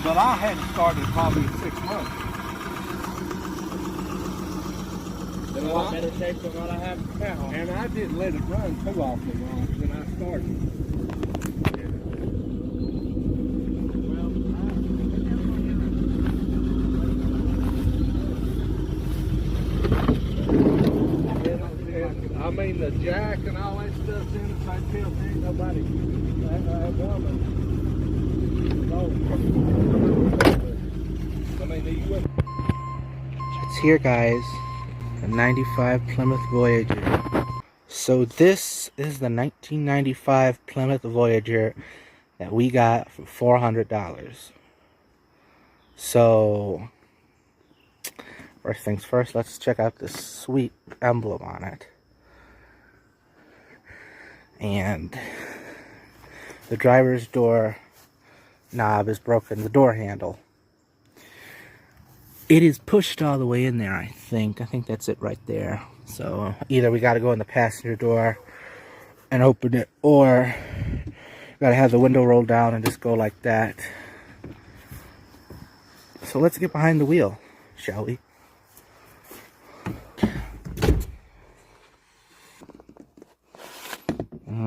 But I hadn't started probably 6 months. Been a lot better shape than what I have now. And I didn't let it run too awfully long when I started. I mean, the jack and all that stuff's in it, so I tell there ain't nobody woman. I mean, It's here, guys. A 95 Plymouth Voyager. So this is the 1995 Plymouth Voyager that we got for $400. So, first things first, let's check out this sweet emblem on it. And the driver's door knob is broken, the door handle. It is pushed all the way in there, I think. I think that's it right there. So either we got to go in the passenger door and open it, or got to have the window rolled down and just go like that. So let's get behind the wheel, shall we?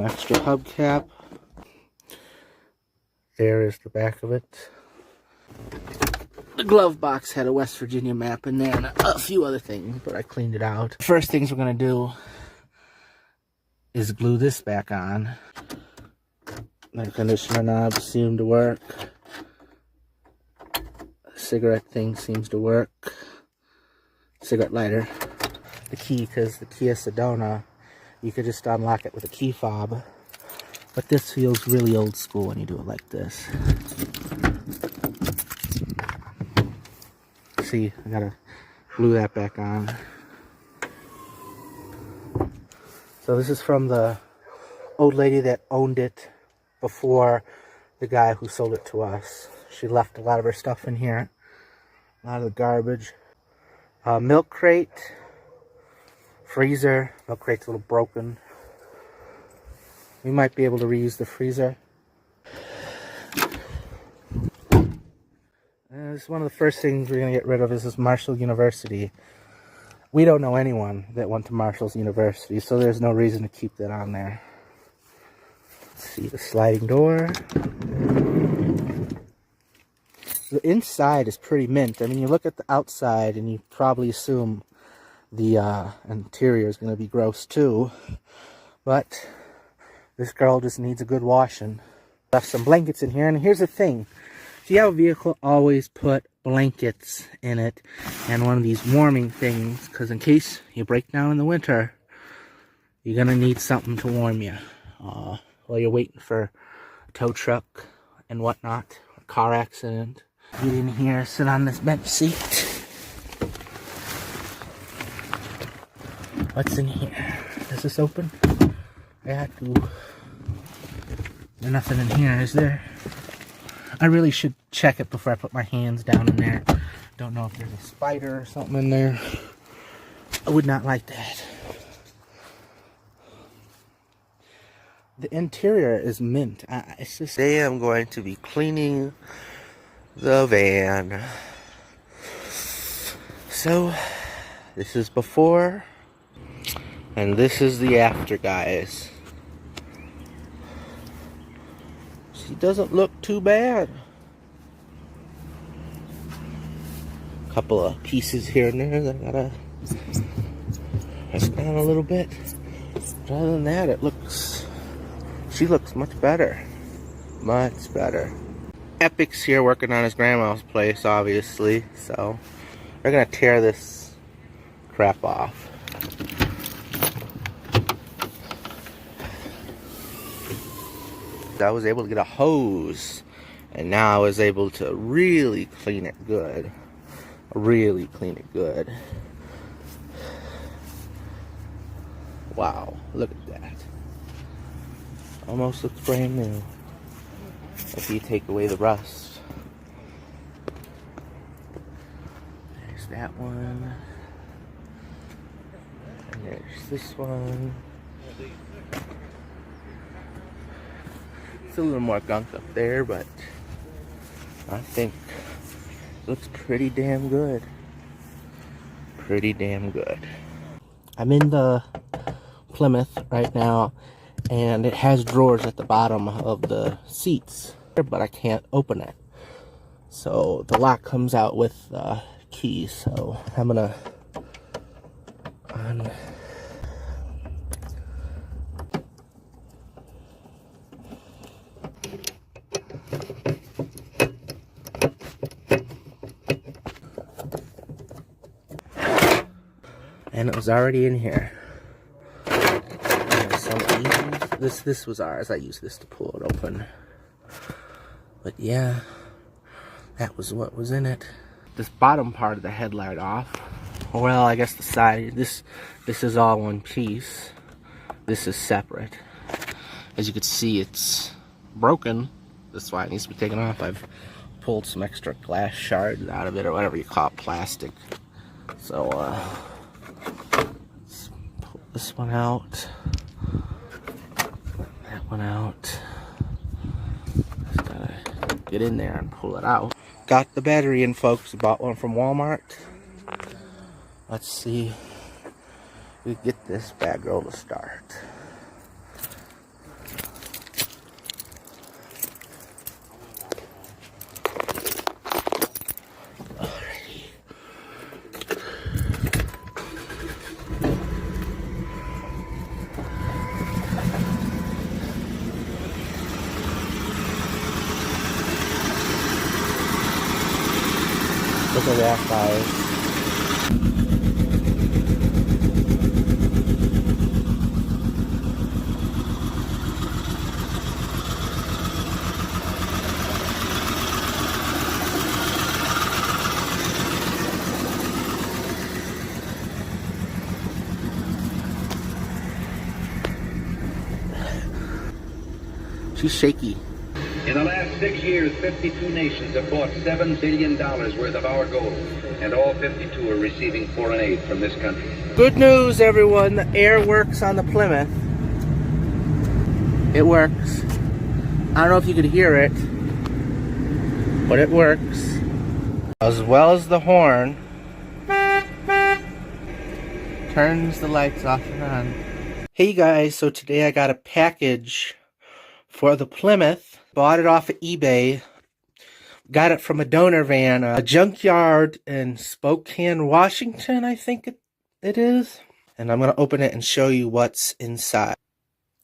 Extra hubcap. There is the back of it. The glove box had a West Virginia map in there and a few other things, but I cleaned it out. First things we're going to do is glue this back on. The conditioner knobs seem to work. The cigarette thing seems to work. Cigarette lighter. The key, because the Kia Sedona, you could just unlock it with a key fob. But this feels really old school when you do it like this. See, I gotta glue that back on. So this is from the old lady that owned it before the guy who sold it to us. She left a lot of her stuff in here. A lot of the garbage. Milk crate. Freezer. Milk crate's a little broken. We might be able to reuse the freezer. This is one of the first things we're going to get rid of is this Marshall University. We don't know anyone that went to Marshall's University, so there's no reason to keep that on there. Let's see, the sliding door. The inside is pretty mint. I mean, you look at the outside and you probably assume the interior is going to be gross too. But this girl just needs a good washing. Left some blankets in here, and here's the thing. If you have a vehicle, always put blankets in it and one of these warming things, because in case you break down in the winter, you're going to need something to warm you while you're waiting for a tow truck and whatnot, a car accident. Get in here, sit on this bench seat. What's in here? Is this open? I had to. There's nothing in here, is there? I really should check it before I put my hands down in there. Don't know if there's a spider or something in there. I would not like that. The interior is mint. It's just... Today I'm going to be cleaning the van. So, this is before, and this is the after, guys. She doesn't look too bad. Couple of pieces here and there that I gotta press down a little bit. But other than that, it looks... She looks much better. Much better. Epic's here working on his grandma's place, obviously. So, we're gonna tear this crap off. I was able to get a hose, and now I was able to really clean it good. Really clean it good. Wow, look at that. Almost looks brand new. If you take away the rust. There's that one. And there's this one. a little more gunk up there, but I think it looks pretty damn good. Pretty damn good. I'm in the Plymouth right now, and it has drawers at the bottom of the seats, but I can't open it. So the lock comes out with the key, so I'm gonna and it was already in here. This was ours. I used this to pull it open. But yeah, that was what was in it. This bottom part of the headlight off. Well, I guess the side. This is all one piece. This is separate. As you can see, it's broken. That's why it needs to be taken off. I've pulled some extra glass shards out of it, or whatever you call it, plastic. So let's pull this one out. That one out. Just gotta get in there and pull it out. Got the battery in, folks. Bought one from Walmart. Let's see if we get this bad girl to start. Look at that, guys. She's shaky. In the last 6 years, 52 nations have bought $7 billion worth of our gold, and all 52 are receiving foreign aid from this country. Good news, everyone. The air works on the Plymouth. It works. I don't know if you could hear it, but it works. As well as the horn. Turns the lights off and on. Hey guys, so today I got a package for the Plymouth. Bought it off of eBay. Got it from a donor van, a junkyard in Spokane, Washington, I think it is. And I'm going to open it and show you what's inside.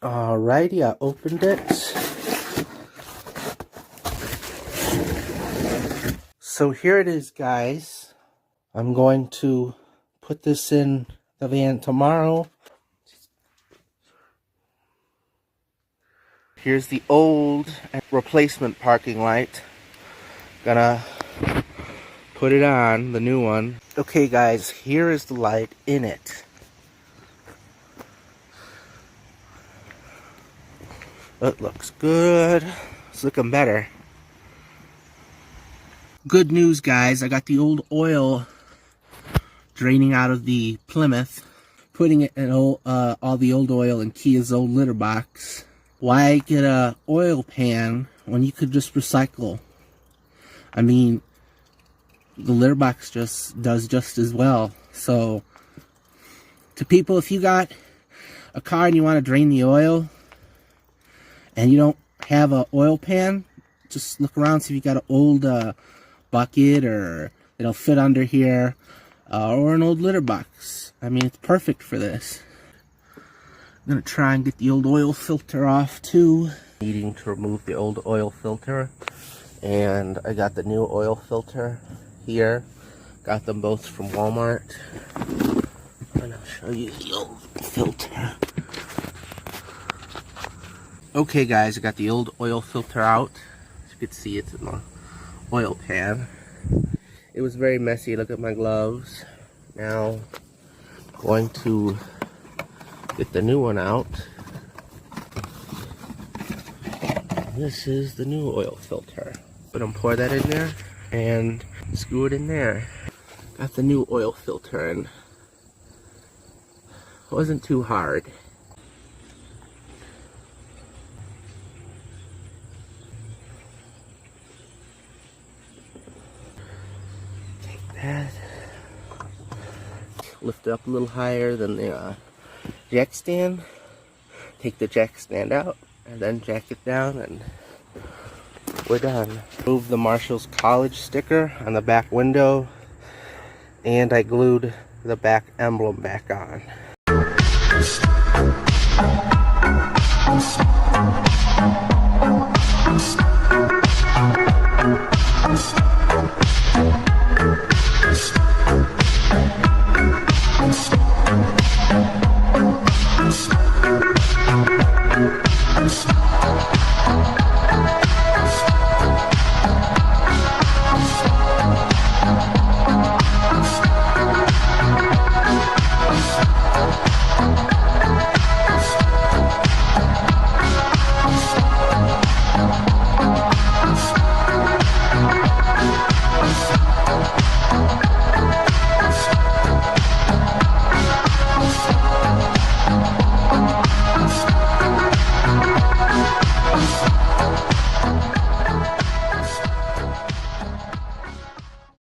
Alrighty, I opened it. So here it is, guys. I'm going to put this in the van tomorrow. Here's the old replacement parking light. Gonna put it on, the new one. Okay guys, here is the light in it. It looks good. It's looking better. Good news, guys. I got the old oil draining out of the Plymouth. Putting it in all the old oil in Kia's old litter box. Why get a oil pan when you could just recycle? I mean, the litter box just does just as well. So, to people, if you got a car and you want to drain the oil, and you don't have an oil pan, just look around, see if you got an old bucket, or it'll fit under here, or an old litter box. I mean, it's perfect for this. I'm going to try and get the old oil filter off too. Needing to remove the old oil filter. And I got the new oil filter here. Got them both from Walmart. And I'll show you the old filter. Okay guys, I got the old oil filter out. As you can see, it's in the oil pan. It was very messy. Look at my gloves. Now, going to get the new one out. This is the new oil filter. But I'm pour that in there and screw it in there. Got the new oil filter in. Wasn't too hard. pad. Lift it up a little higher than the jack stand. Take the jack stand out and then jack it down, and we're done. Move the Marshall's College sticker on the back window, and I glued the back emblem back on.